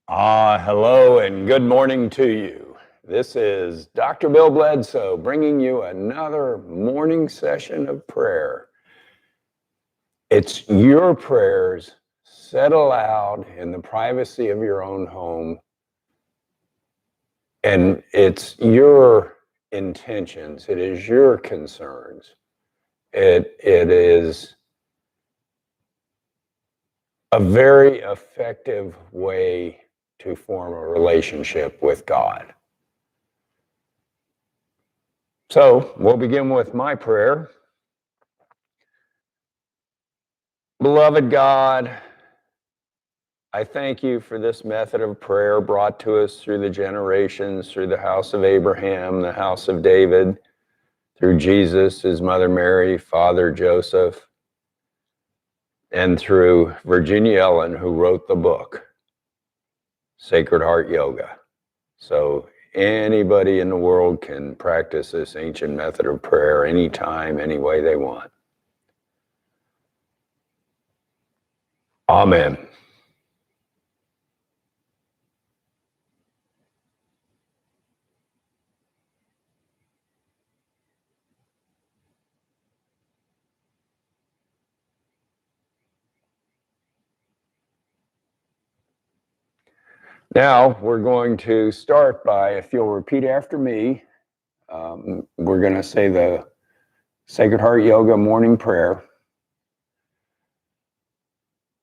Hello and good morning to you. This is Dr. Bill Bledsoe bringing you another morning session of prayer. It's your prayers said aloud in the privacy of your own home, and it's your intentions, it is your concerns. It is a very effective way to form a relationship with God. So we'll begin with my prayer. Beloved God, I thank you for this method of prayer brought to us through the generations, through the house of Abraham, the house of David, through Jesus, his mother Mary, Father Joseph, and through Virginia Ellen, who wrote the book, Sacred Heart Yoga. So anybody in the world can practice this ancient method of prayer anytime, any way they want. Amen. Now we're going to start by, if you'll repeat after me, we're going to say the Sacred Heart Yoga morning prayer.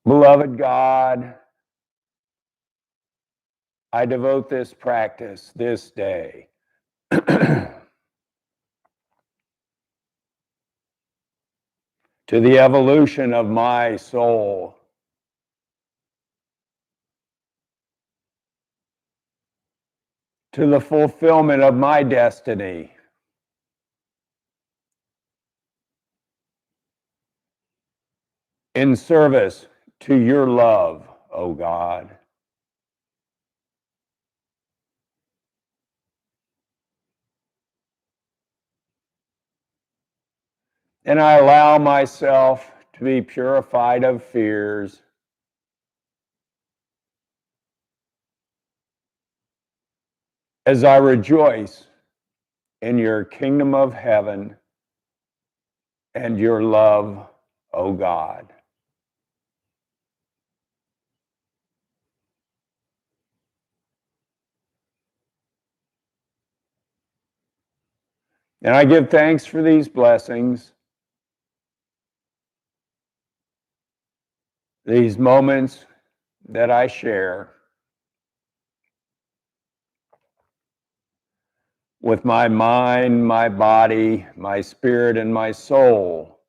Beloved God, I devote this practice this day to the evolution of my soul, to the fulfillment of my destiny, in service to your love, O God. And I allow myself to be purified of fears, as I rejoice in your kingdom of heaven and your love, O God. And I give thanks for these blessings, these moments that I share with my mind, my body, my spirit, and my soul.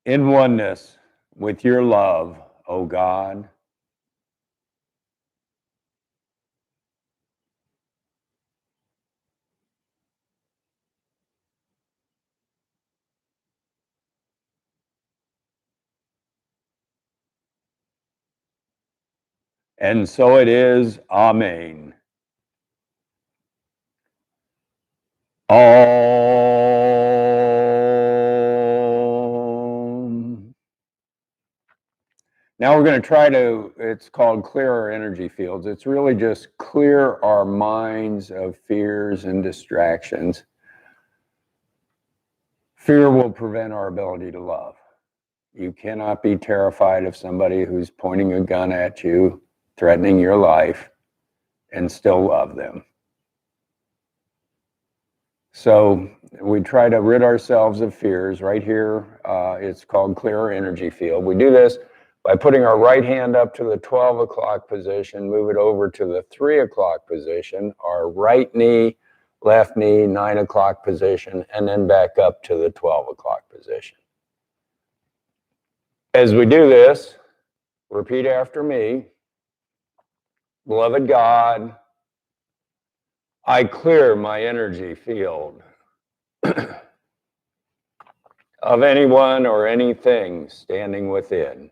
In oneness with your love, O God. And so it is. Amen. Om. Now we're going to try to, it's called clear our energy fields. It's really just clear our minds of fears and distractions. Fear will prevent our ability to love. You cannot be terrified of somebody who's pointing a gun at you, threatening your life, and still love them. So we try to rid ourselves of fears. Right here, it's called clear our energy field. We do this by putting our right hand up to the 12 o'clock position, move it over to the 3 o'clock position, our right knee, left knee, 9 o'clock position, and then back up to the 12 o'clock position. As we do this, repeat after me. Beloved God, I clear my energy field of anyone or anything standing within.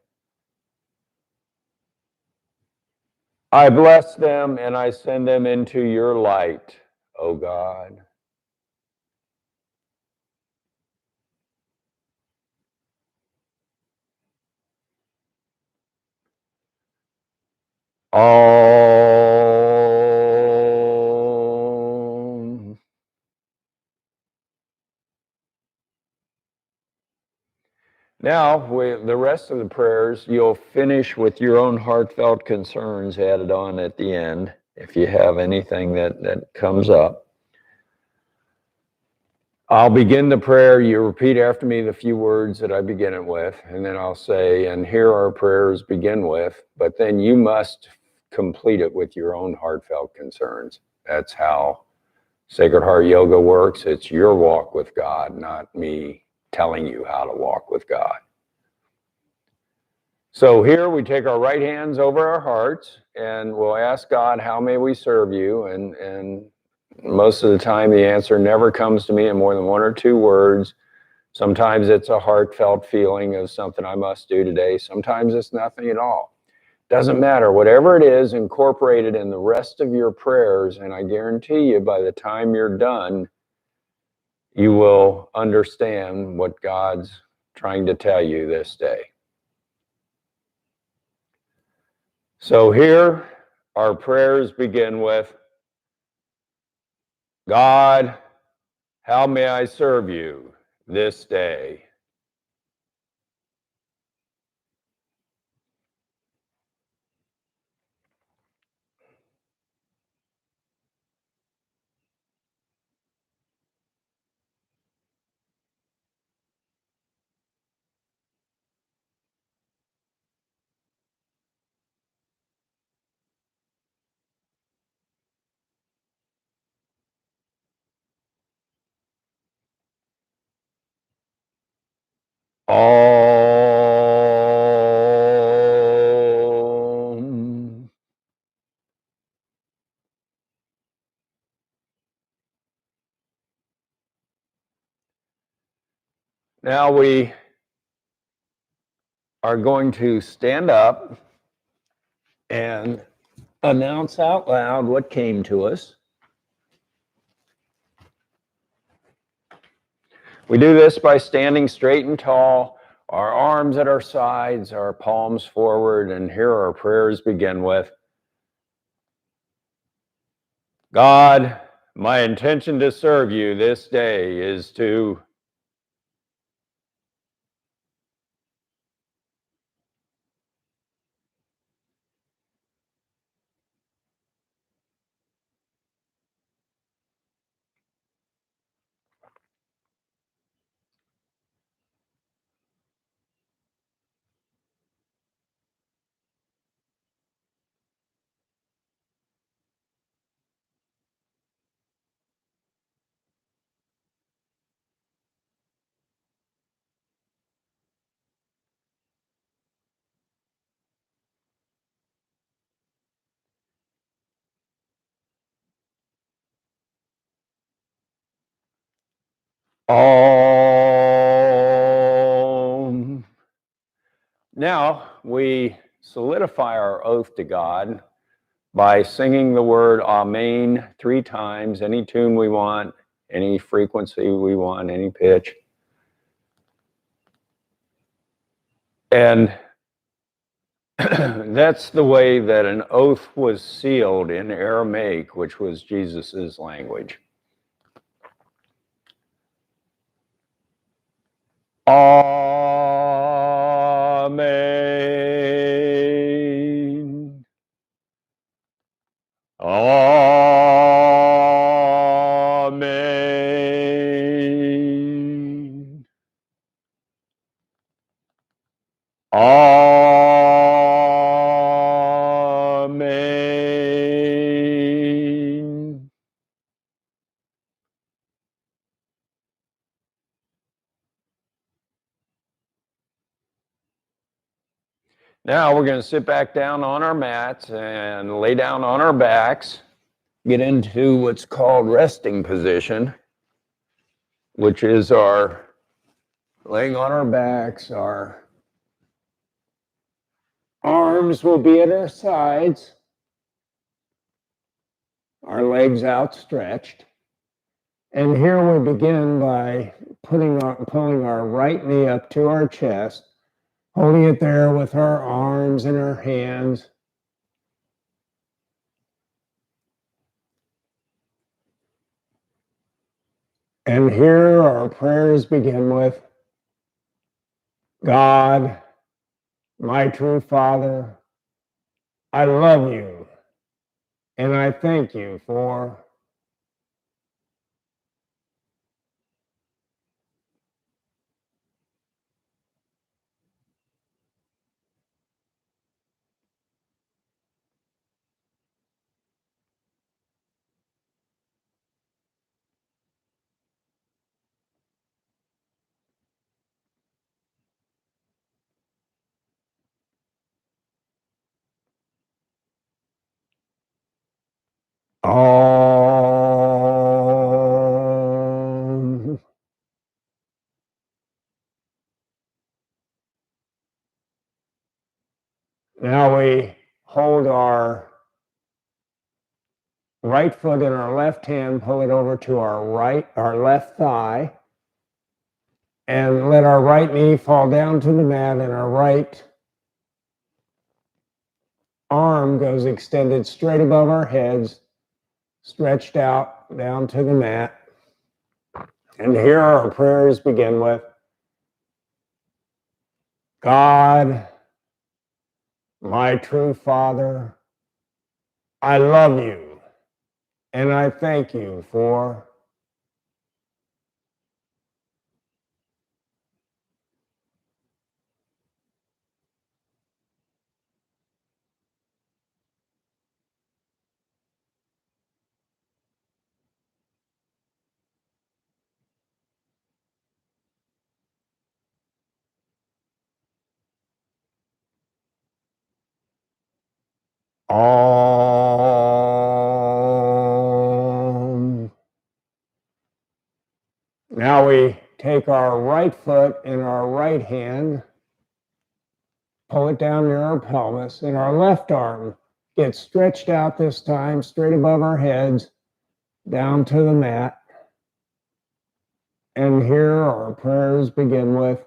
I bless them and I send them into your light, O God. Om. Now, the rest of the prayers, you'll finish with your own heartfelt concerns added on at the end, if you have anything that comes up. I'll begin the prayer. You repeat after me the few words that I begin it with, and then I'll say, and here our prayers begin with, but then you must complete it with your own heartfelt concerns. That's how Sacred Heart Yoga works. It's your walk with God, not me telling you how to walk with God. So here we take our right hands over our hearts and we'll ask God, how may we serve you? And most of the time the answer never comes to me in more than one or two words. Sometimes it's a heartfelt feeling of something I must do today. Sometimes it's nothing at all. Doesn't matter. Whatever it is, incorporate it in the rest of your prayers, and I guarantee you by the time you're done, you will understand what God's trying to tell you this day. So here our prayers begin with, God, how may I serve you this day? Om. Now we are going to stand up and announce out loud what came to us. We do this by standing straight and tall, our arms at our sides, our palms forward, and here our prayers begin with, God, my intention to serve you this day is to Om. Now we solidify our oath to God by singing the word Amen 3 times, any tune we want, any frequency we want, any pitch. And that's the way that an oath was sealed in Aramaic, which was Jesus's language. Amen. Amen. Amen. Now we're going to sit back down on our mats and lay down on our backs, get into what's called resting position, which is our laying on our backs. Our arms will be at our sides, our legs outstretched. And here we begin by pulling our right knee up to our chest, holding it there with our arms and our hands, And here our prayers begin with, God, my true Father, I love you, and I thank you for all. Now we hold our right foot in our left hand, pull it over to our left thigh, and let our right knee fall down to the mat, and our right arm goes extended straight above our heads, stretched out down to the mat. And here our prayers begin with, God, my true Father, I love you, and I thank you for all. Now we take our right foot in our right hand, pull it down near our pelvis, and our left arm gets stretched out this time, straight above our heads, down to the mat. And here our prayers begin with,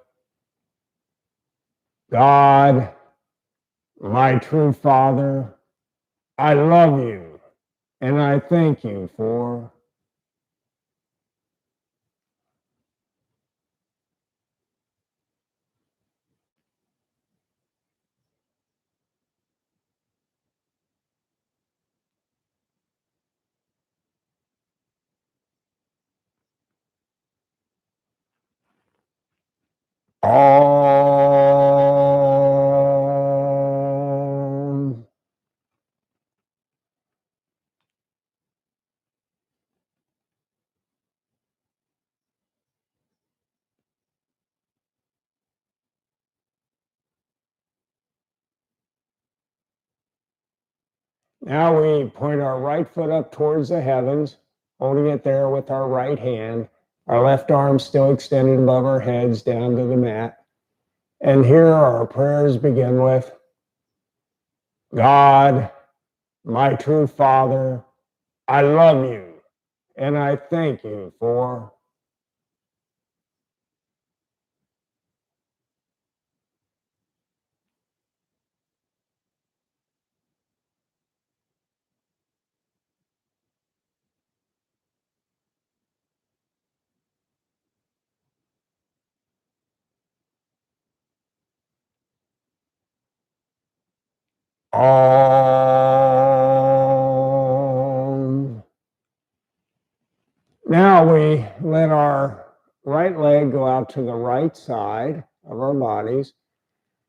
God, my true Father, I love you, and I thank you for all. Now we point our right foot up towards the heavens, holding it there with our right hand, our left arm still extended above our heads down to the mat. And here our prayers begin with, God, my true Father, I love you, and I thank you for all. Now we let our right leg go out to the right side of our bodies.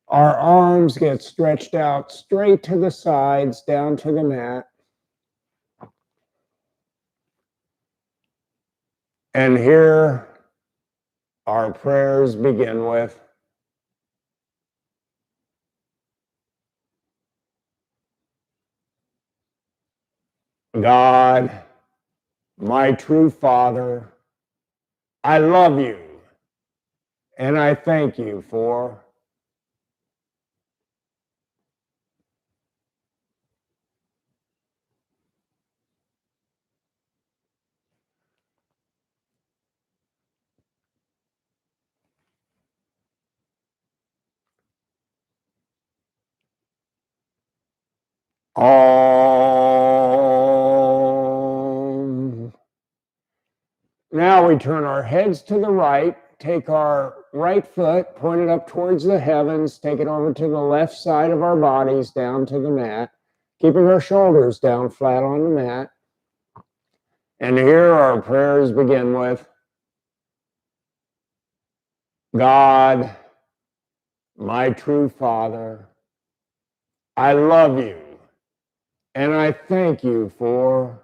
Our arms get stretched out straight to the sides, down to the mat. And here our prayers begin with, God, my true Father, I love you, and I thank you for all. Now we turn our heads to the right, take our right foot, point it up towards the heavens, take it over to the left side of our bodies down to the mat, keeping our shoulders down flat on the mat. And here our prayers begin with, God, my true Father, I love you, and I thank you for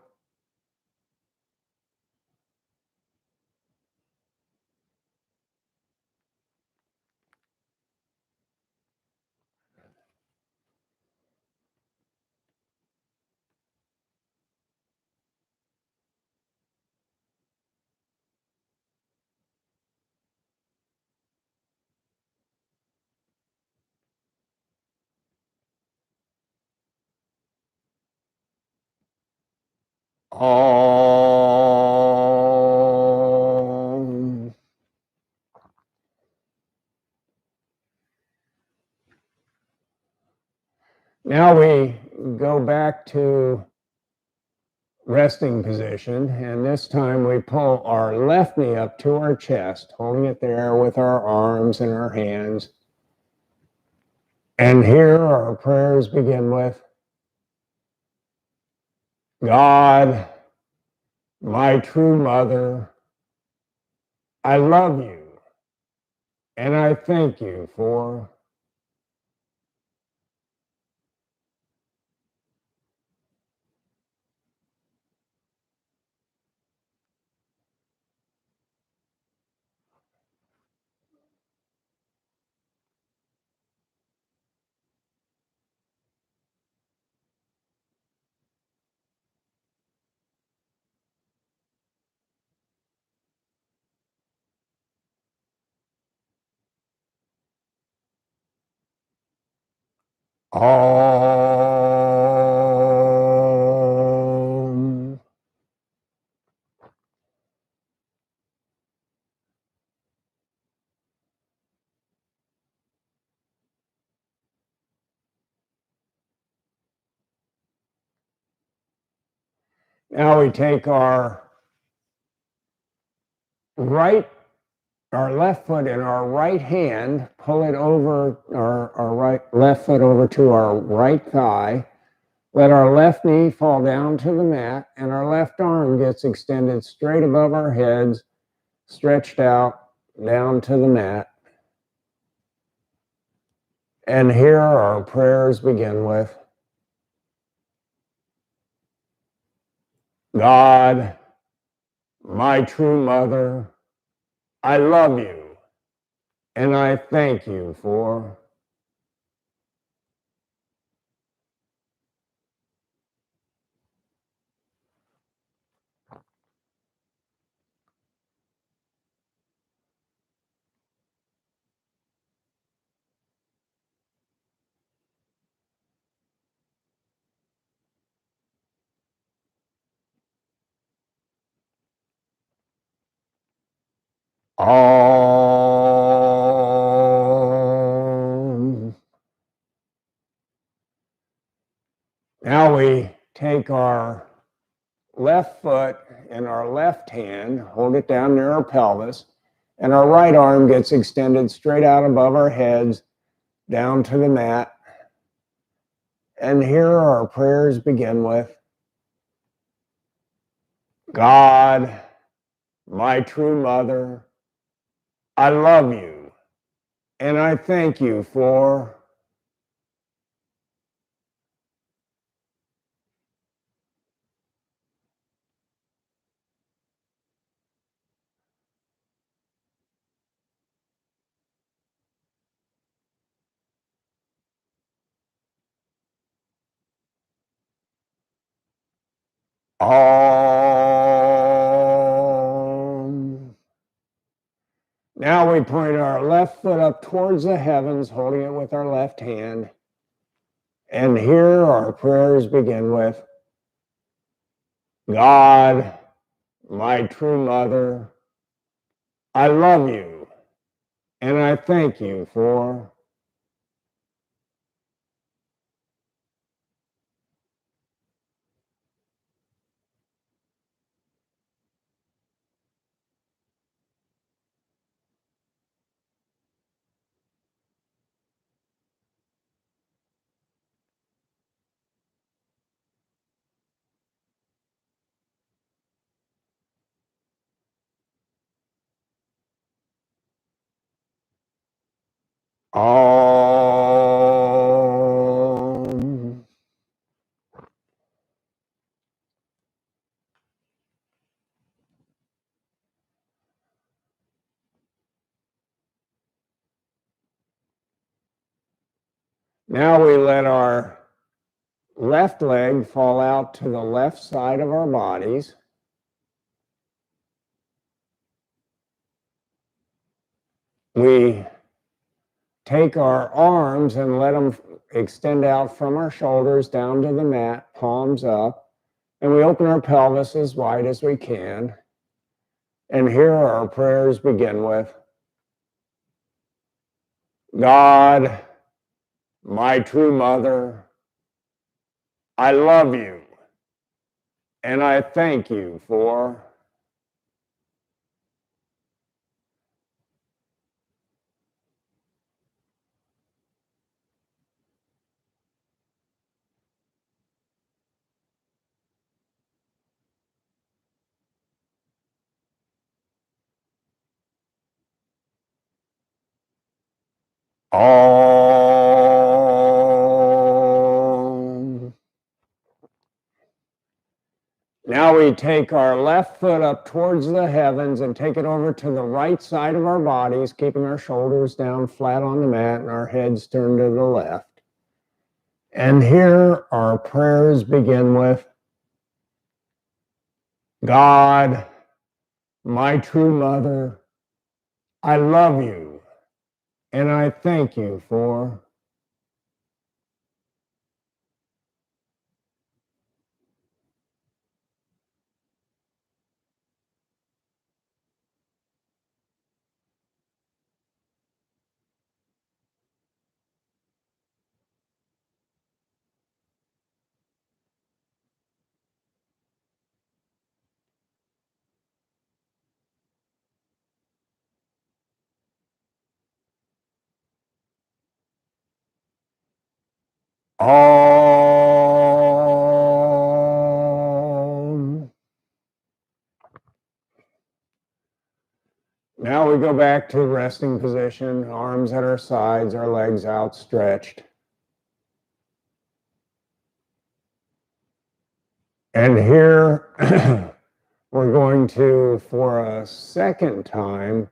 all. Now we go back to resting position, and this time we pull our left knee up to our chest, holding it there with our arms and our hands. And here our prayers begin with, God, my true mother, I love you, and I thank you for all. Now we take our left foot in our right hand, pull it over our left foot over to our right thigh. Let our left knee fall down to the mat, and our left arm gets extended straight above our heads, stretched out down to the mat. And here our prayers begin with, God, my true mother, I love you, and I thank you for all. Now we take our left foot in our left hand, hold it down near our pelvis, and our right arm gets extended straight out above our heads, down to the mat. And here our prayers begin with, God, my true mother, I love you, and I thank you for all. Now we point our left foot up towards the heavens, holding it with our left hand. And here our prayers begin with, God, my true mother, I love you, and I thank you for Om. Now we let our left leg fall out to the left side of our bodies. We take our arms and let them extend out from our shoulders down to the mat, palms up, and we open our pelvis as wide as we can. And here our prayers begin with, God, my true mother, I love you, and I thank you for all. Now we take our left foot up towards the heavens and take it over to the right side of our bodies, keeping our shoulders down flat on the mat and our heads turned to the left. And here our prayers begin with, God, my true mother, I love you, and I thank you for all. Now we go back to resting position, arms at our sides, our legs outstretched. And here we're going to, for a second time,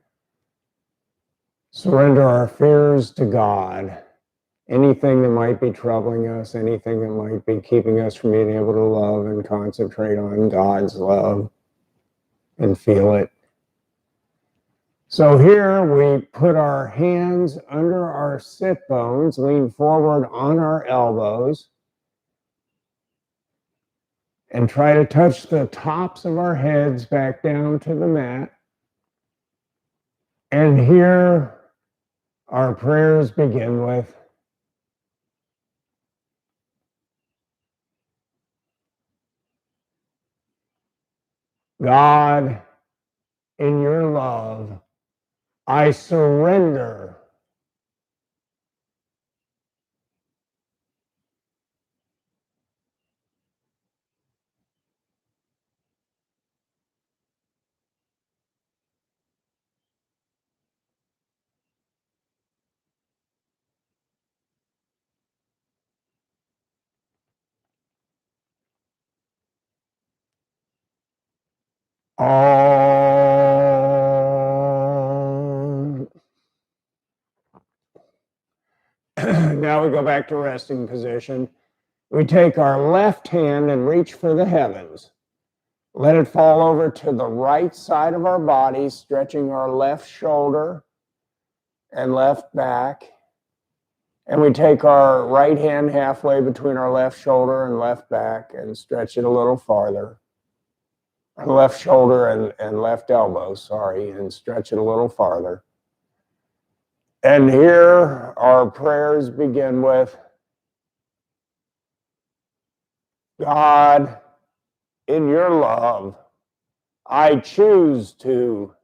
surrender our fears to God. Anything that might be troubling us, anything that might be keeping us from being able to love and concentrate on God's love and feel it. So here we put our hands under our sit bones, lean forward on our elbows, and try to touch the tops of our heads back down to the mat. And here our prayers begin with, God, in your love, I surrender. All. Now we go back to resting position. We take our left hand and reach for the heavens. Let it fall over to the right side of our body, stretching our left shoulder and left back. And we take our right hand halfway between our left shoulder and left back and stretch it a little farther. Left shoulder and left elbow, sorry, and stretch it a little farther. And here our prayers begin with, God, in your love, I choose to.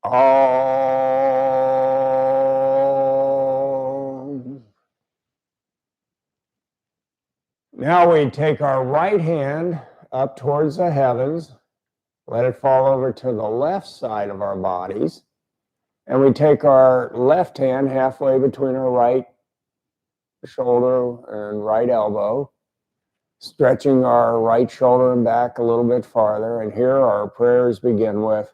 Om. Now we take our right hand up towards the heavens, let it fall over to the left side of our bodies, and we take our left hand halfway between our right shoulder and right elbow, stretching our right shoulder and back a little bit farther. And here our prayers begin with,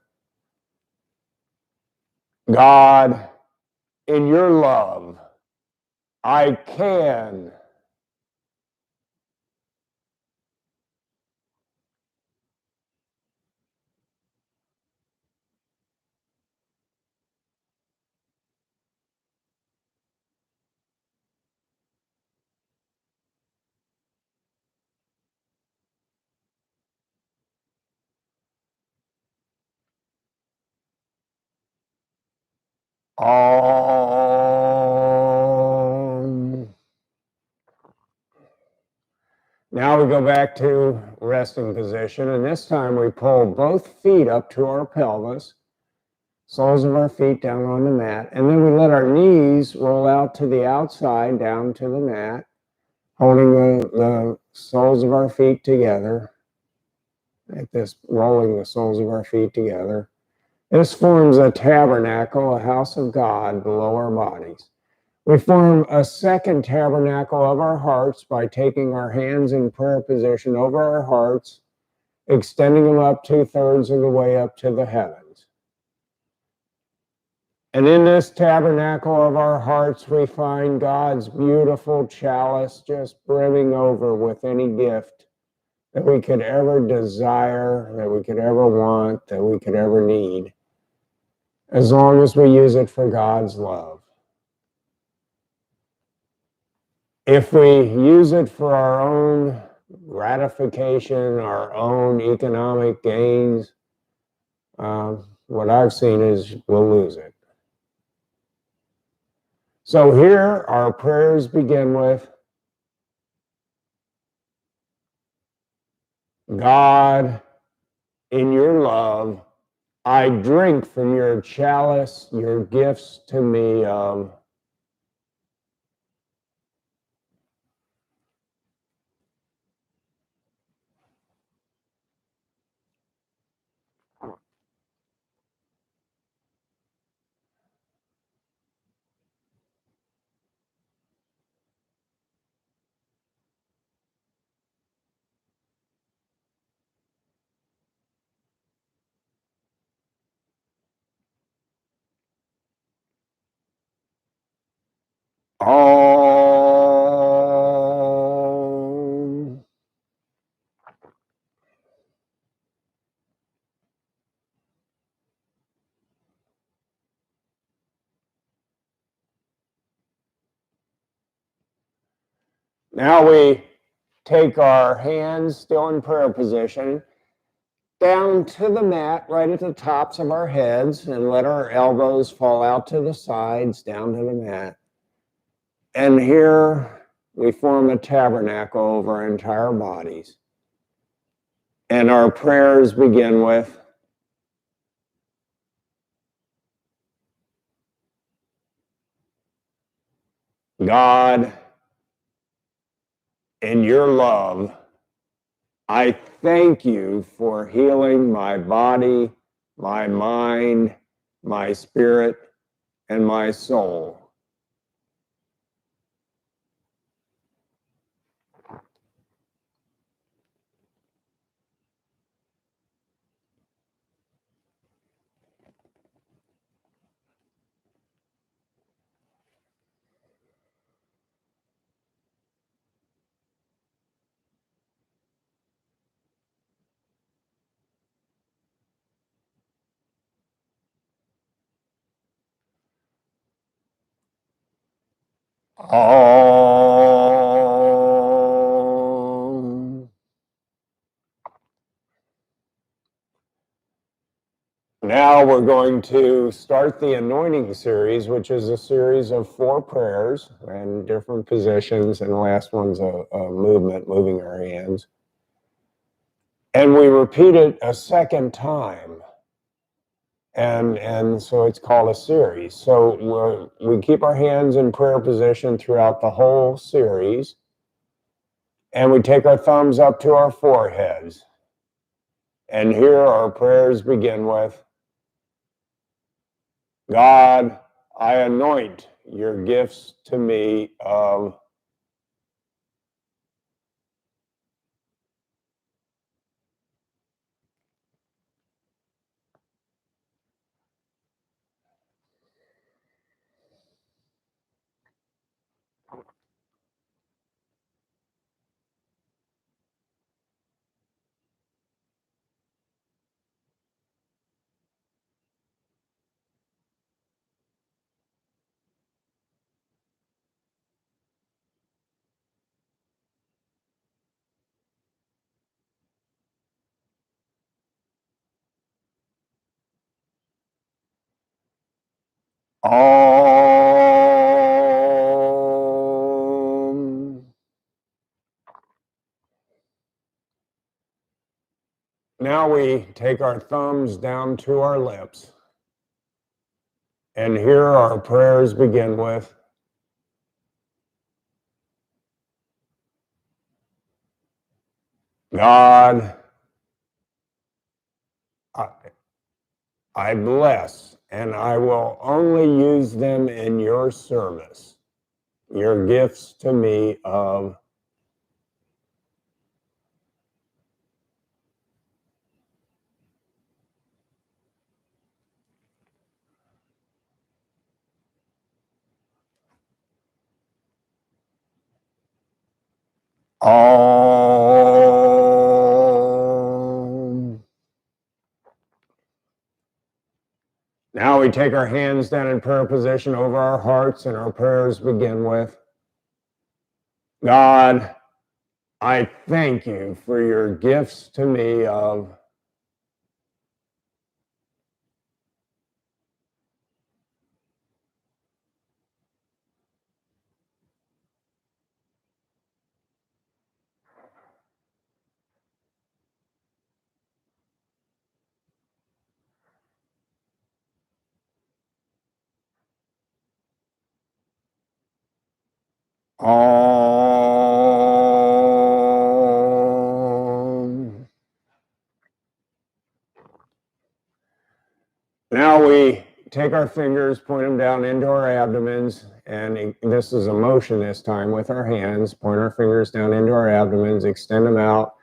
God, in your love, I can. Om. Now we go back to resting position, and this time we pull both feet up to our pelvis, soles of our feet down on the mat, and then we let our knees roll out to the outside, down to the mat, holding the soles of our feet together, like this, rolling the soles of our feet together. This forms a tabernacle, a house of God below our bodies. We form a second tabernacle of our hearts by taking our hands in prayer position over our hearts, extending them up 2/3 of the way up to the heavens. And in this tabernacle of our hearts, we find God's beautiful chalice just brimming over with any gift that we could ever desire, that we could ever want, that we could ever need, as long as we use it for God's love. If we use it for our own gratification, our own economic gains, what I've seen is we'll lose it. So here our prayers begin with, God, in your love, I drink from your chalice, your gifts to me of. Om. Now we take our hands, still in prayer position, down to the mat right at the tops of our heads, and let our elbows fall out to the sides, down to the mat. And here we form a tabernacle over our entire bodies. And our prayers begin with, God, in your love, I thank you for healing my body, my mind, my spirit, and my soul. Om. Now we're going to start the anointing series, which is a series of 4 prayers in different positions, and the last one's a movement, moving our hands. And we repeat it a second time. And so it's called a series. So we keep our hands in prayer position throughout the whole series, and we take our thumbs up to our foreheads. And here our prayers begin with, God, I anoint your gifts to me of Om. Now we take our thumbs down to our lips, and here our prayers begin with, God, I, I bless, and I will only use them in your service, your gifts to me of Om. Now we take our hands down in prayer position over our hearts, and our prayers begin with, God, I thank you for your gifts to me of Om. Now we take our fingers, point them down into our abdomens, and this is a motion this time with our hands. Point our fingers down into our abdomens, extend them out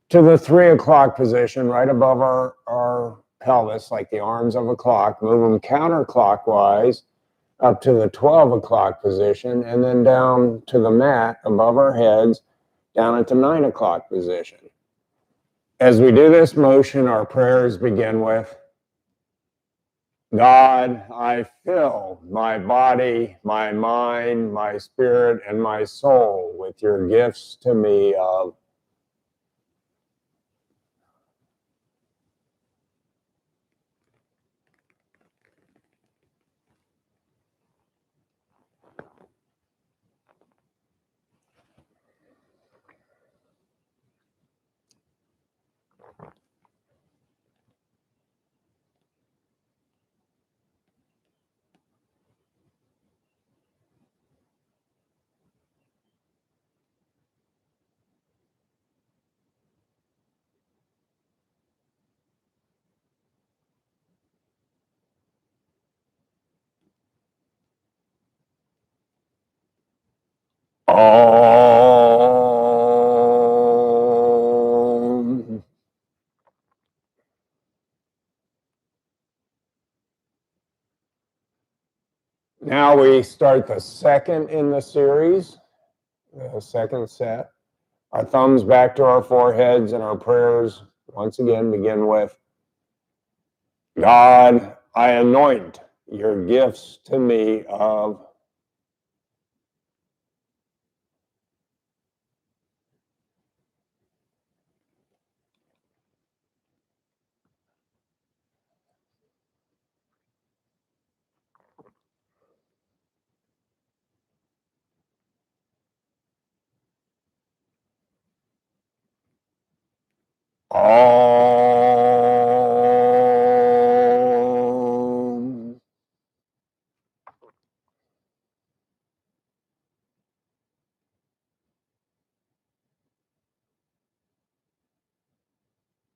to the 3 o'clock position right above our pelvis, like the arms of a clock. Move them counterclockwise up to the 12 o'clock position, and then down to the mat above our heads, down at the 9 o'clock position. As we do this motion, our prayers begin with, God, I fill my body, my mind, my spirit, and my soul with your gifts to me of Om. Now we start the second in the series, the second set. Our thumbs back to our foreheads, and our prayers once again begin with, God, I anoint your gifts to me of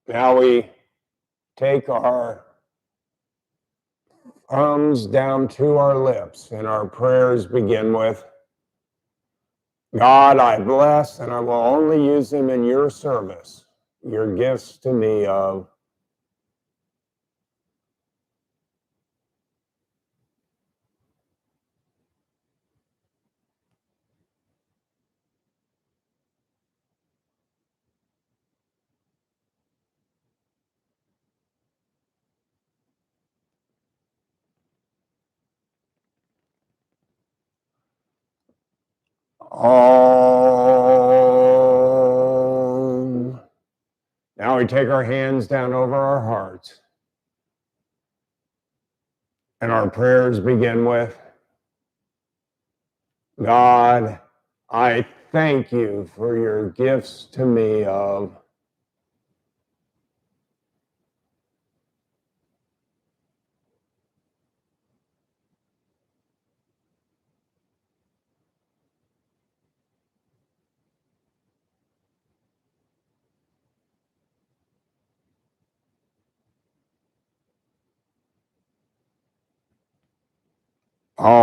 Now we take our thumbs down to our lips, and our prayers begin with, God, I bless, and I will only use them in your service, your gifts to me of Om. Now we take our hands down over our hearts, and our prayers begin with, God, I thank you for your gifts to me of Om.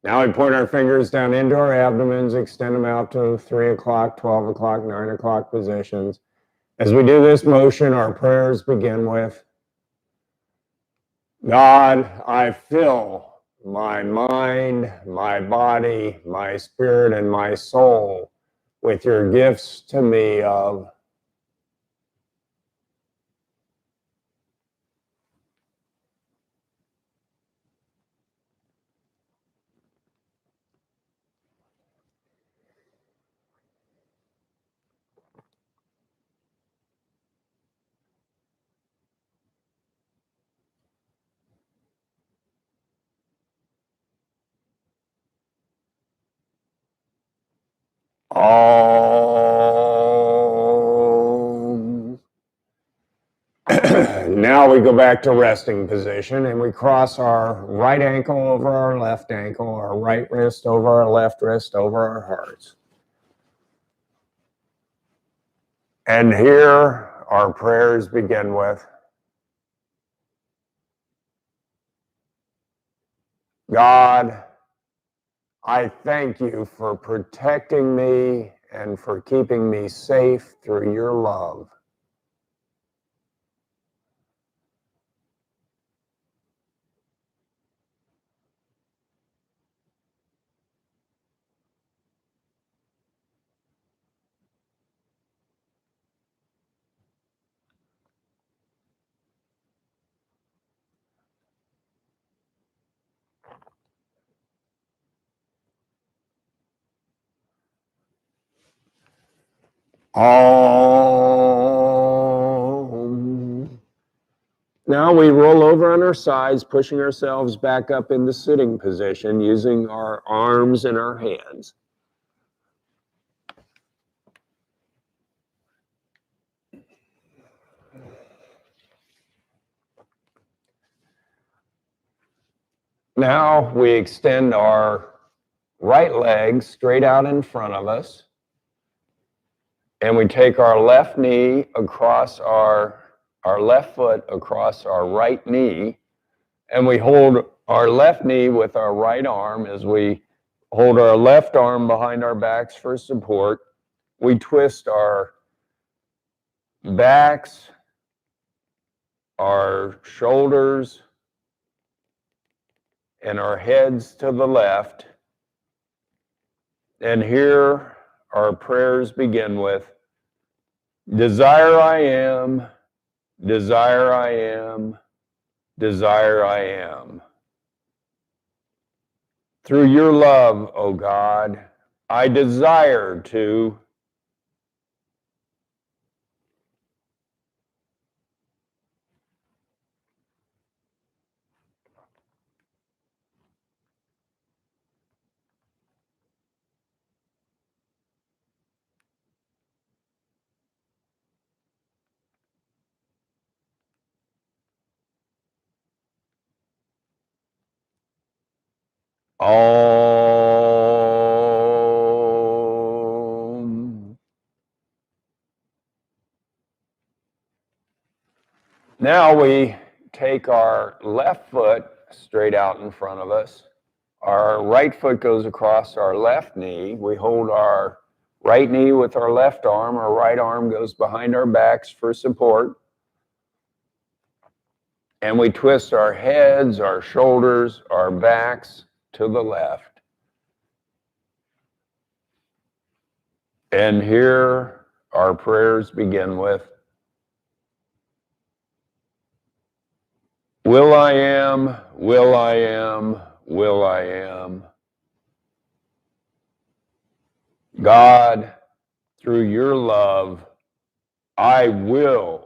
Now we point our fingers down into our abdomens, extend them out to 3 o'clock, 12 o'clock, 9 o'clock positions. As we do this motion, our prayers begin with, God, I fill my mind, my body, my spirit, and my soul with your gifts to me of Om. Now we go back to resting position and we cross our right ankle over our left ankle, our right wrist over our left wrist, over our hearts. And here our prayers begin with, God, I thank you for protecting me and for keeping me safe through your love. Om. Now we roll over on our sides, pushing ourselves back up into sitting position using our arms and our hands. Now we extend our right leg straight out in front of us, and we take our left knee across our left foot across our right knee, and we hold our left knee with our right arm as we hold our left arm behind our backs for support. We twist our backs, our shoulders, and our heads to the left. And here our prayers begin with, desire I am, desire I am, desire I am. Through your love, O God, I desire to all Now we take our left foot straight out in front of us. Our right foot goes across our left knee. We hold our right knee with our left arm. Our right arm goes behind our backs for support. And we twist our heads, our shoulders, our backs to the left. And here our prayers begin with, will I am, will I am, will I am. God, through your love, I will.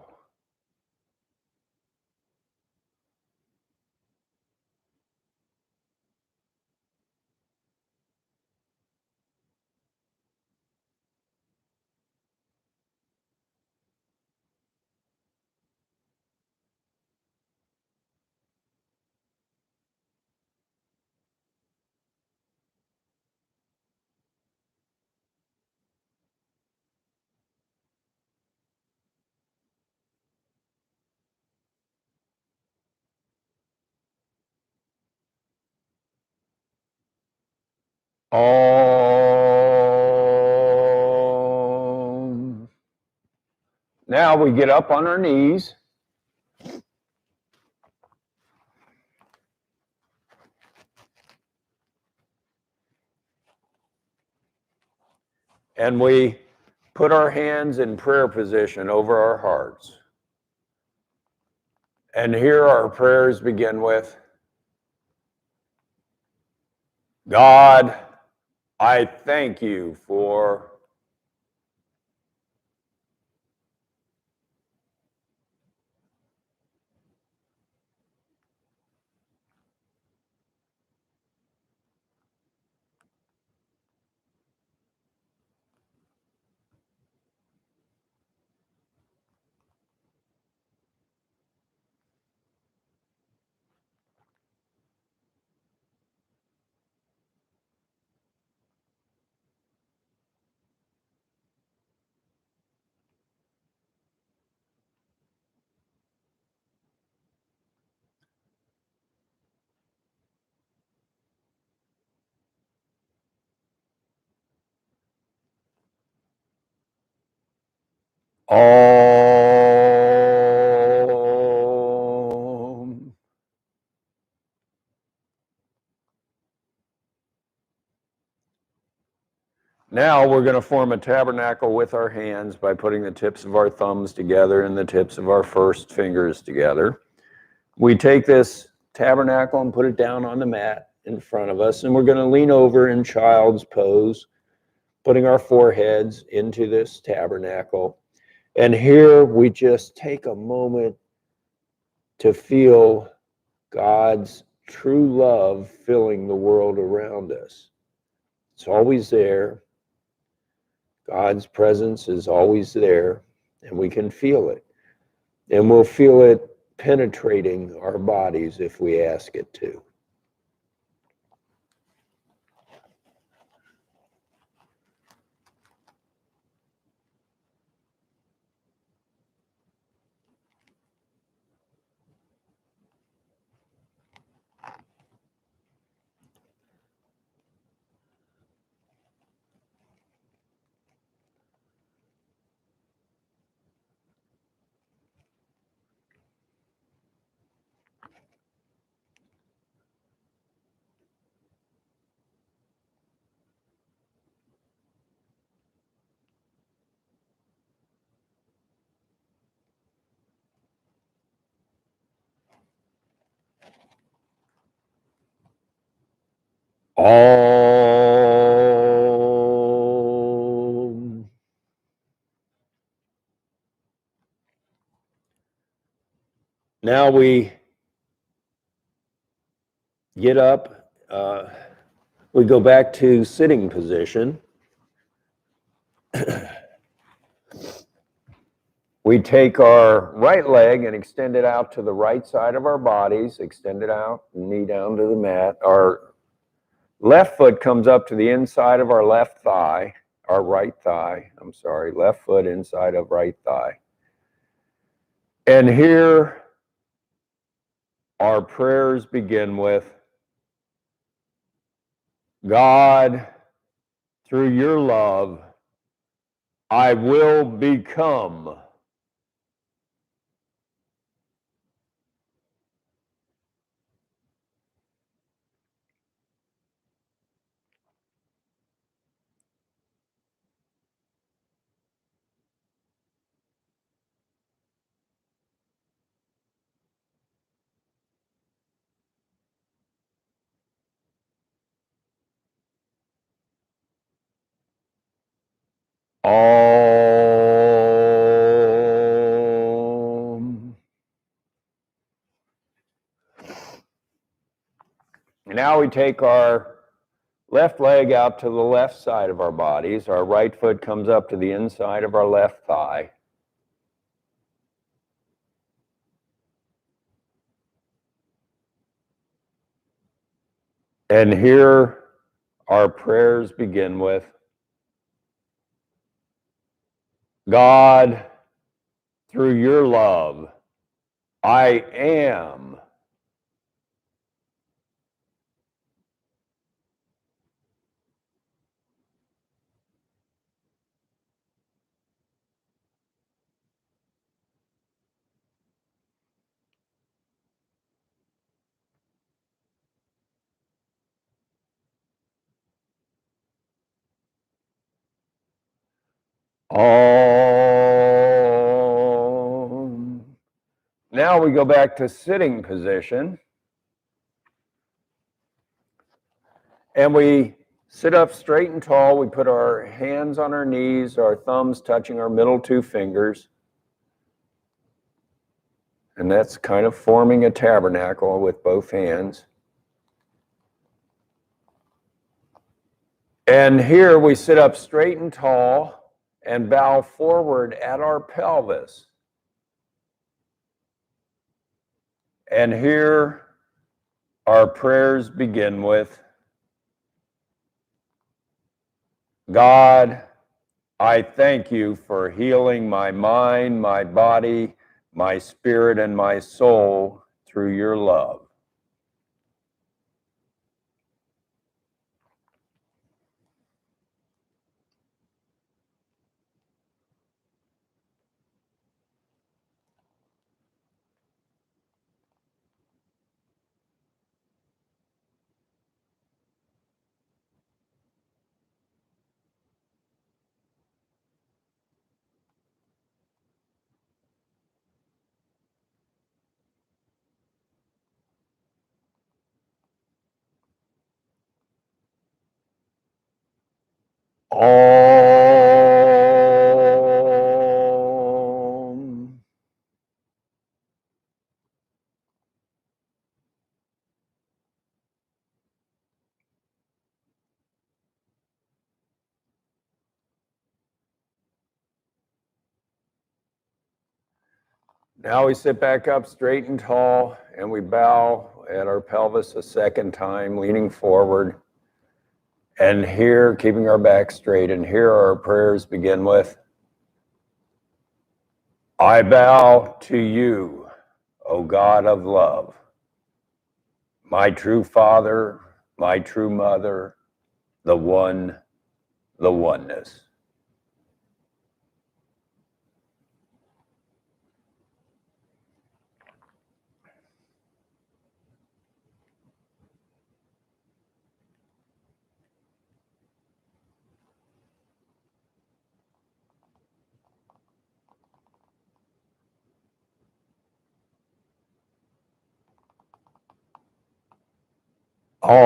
Om. Now we get up on our knees. And we put our hands in prayer position over our hearts. And here our prayers begin with, God, I thank you for Om. Now we're going to form a tabernacle with our hands by putting the tips of our thumbs together and the tips of our first fingers together. We take this tabernacle and put it down on the mat in front of us, and we're going to lean over in child's pose, putting our foreheads into this tabernacle. And here we just take a moment to feel God's true love filling the world around us. It's always there. God's presence is always there, and we can feel it. And we'll feel it penetrating our bodies if we ask it to. Om. Now we get up. We go back to sitting position. We take our right leg and extend it out to the right side of our bodies, extend it out, knee down to the mat. Our left foot comes up to the inside of our left thigh, our right thigh, left foot inside of right thigh. And here our prayers begin with, God, through your love, I will become. Om. Now we take our left leg out to the left side of our bodies. Our right foot comes up to the inside of our left thigh. And here our prayers begin with, God, through your love, I am. Om. Now we go back to sitting position. And we sit up straight and tall. We put our hands on our knees, our thumbs touching our middle two fingers. And that's kind of forming a tabernacle with both hands. And here we sit up straight and tall and bow forward at our pelvis. And here our prayers begin with, God, I thank you for healing my mind, my body, my spirit, and my soul through your love. Om. Now we sit back up straight and tall and we bow at our pelvis a second time, leaning forward. And here, keeping our back straight, and here our prayers begin with, I bow to you, O God of love, my true Father, my true Mother, the One, the Oneness. Om.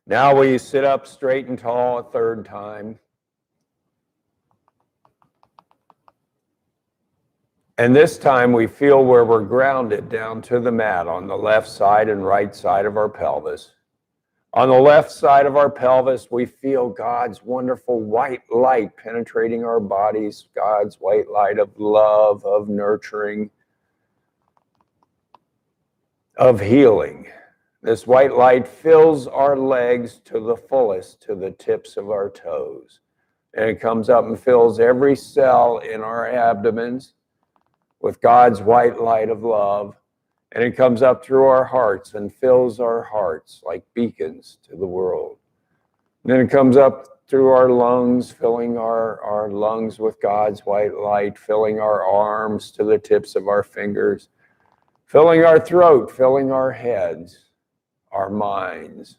Now we sit up straight and tall a third time. And this time we feel where we're grounded down to the mat on the left side and right side of our pelvis. On the left side of our pelvis, we feel God's wonderful white light penetrating our bodies, God's white light of love, of nurturing, of healing. This white light fills our legs to the fullest, to the tips of our toes. and it comes up and fills every cell in our abdomens with God's white light of love. And it comes up through our hearts and fills our hearts like beacons to the world. And then it comes up through our lungs, filling our lungs with God's white light, filling our arms to the tips of our fingers, filling our throat, filling our heads, our minds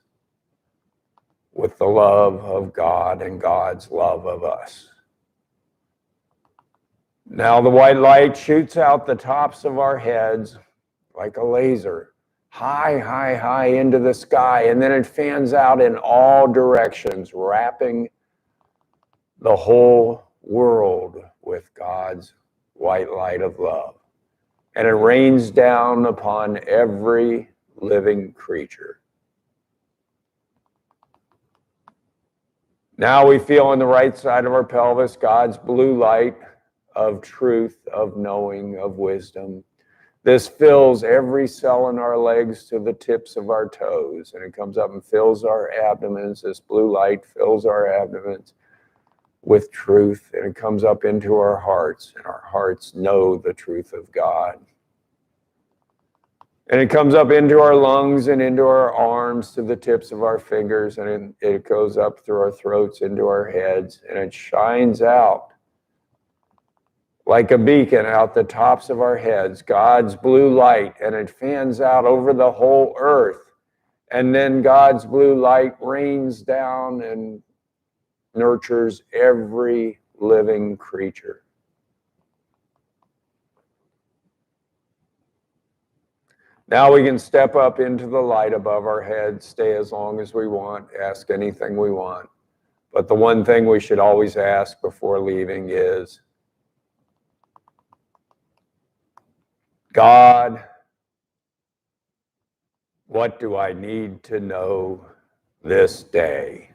with the love of God and God's love of us. Now the white light shoots out the tops of our heads like a laser, high, high, high into the sky, and then it fans out in all directions, wrapping the whole world with God's white light of love. And it rains down upon every living creature. Now we feel on the right side of our pelvis God's blue light of truth, of knowing, of wisdom. This fills every cell in our legs to the tips of our toes, and it comes up and fills our abdomens. This blue light fills our abdomens with truth, and it comes up into our hearts, and our hearts know the truth of God. And it comes up into our lungs and into our arms to the tips of our fingers, and it goes up through our throats into our heads, and it shines out like a beacon out the tops of our heads, God's blue light, and it fans out over the whole earth. And then God's blue light rains down and nurtures every living creature. Now we can step up into the light above our heads, stay as long as we want, ask anything we want. But the one thing we should always ask before leaving is, God, what do I need to know this day?